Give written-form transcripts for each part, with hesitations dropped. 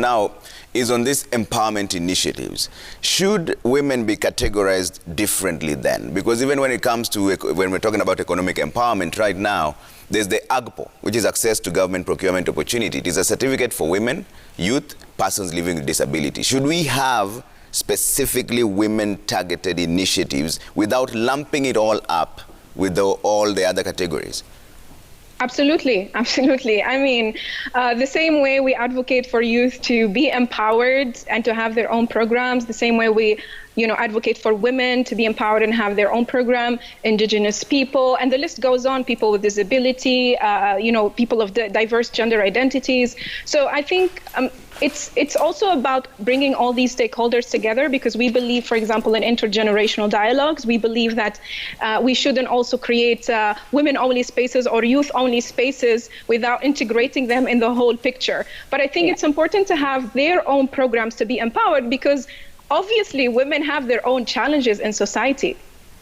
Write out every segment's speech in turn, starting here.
now is on these empowerment initiatives. Should women be categorized differently then? Because even when it comes to, when we're talking about economic empowerment right now, there's the AGPO, which is access to government procurement opportunity. It is a certificate for women, youth, persons living with disability. Should we have specifically women-targeted initiatives without lumping it all up with all the other categories? Absolutely, absolutely. I mean, the same way we advocate for youth to be empowered and to have their own programs, the same way we advocate for women to be empowered and have their own program, indigenous people, and the list goes on, people with disability, people of diverse gender identities. So I think it's also about bringing all these stakeholders together, because we believe, for example, in intergenerational dialogues. We believe that we shouldn't also create women-only spaces or youth-only spaces without integrating them in the whole picture. But I think it's important to have their own programs to be empowered, because obviously women have their own challenges in society.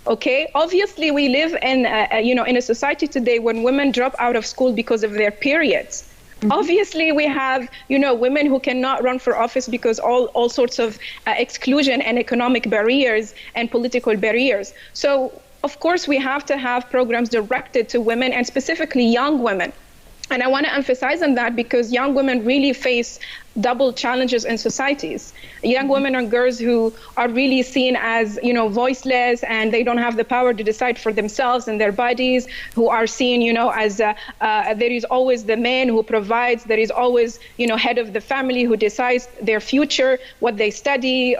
Okay, obviously we live in in a society today when women drop out of school because of their periods. Mm-hmm. Obviously, we have, women who cannot run for office because all sorts of exclusion and economic barriers and political barriers. So, of course, we have to have programs directed to women, and specifically young women. And I want to emphasize on that, because young women really face double challenges in societies. Young women are girls who are really seen as, voiceless, and they don't have the power to decide for themselves and their bodies, who are seen, as there is always the man who provides, there is always, head of the family who decides their future, what they study,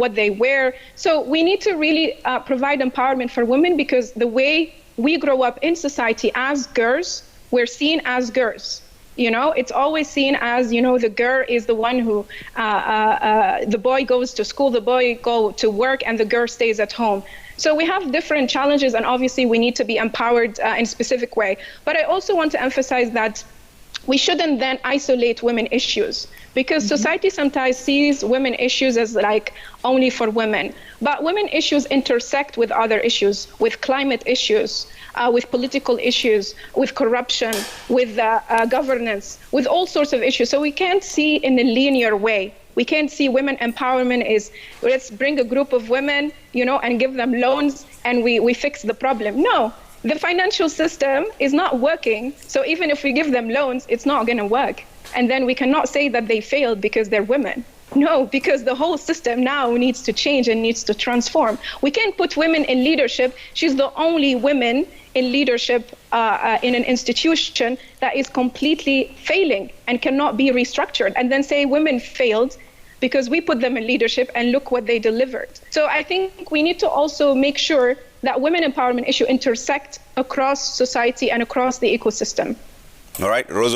what they wear. So we need to really provide empowerment for women, because the way we grow up in society as girls, we're seen as girls. It's always seen as, the girl is the one who, the boy goes to school, the boy go to work, and the girl stays at home. So we have different challenges, and obviously we need to be empowered in a specific way. But I also want to emphasize that we shouldn't then isolate women issues, because society sometimes sees women issues as like only for women. But women issues intersect with other issues, with climate issues, with political issues, with corruption, with governance, with all sorts of issues. So we can't see in a linear way. We can't see women empowerment is, let's bring a group of women, and give them loans, and we fix the problem. No. The financial system is not working, so even if we give them loans, it's not going to work. And then we cannot say that they failed because they're women. No, because the whole system now needs to change and needs to transform. We can't put women in leadership. She's the only woman in leadership in an institution that is completely failing and cannot be restructured, and then say women failed because we put them in leadership and look what they delivered. So I think we need to also make sure that women empowerment issue intersect across society and across the ecosystem. All right, Rose.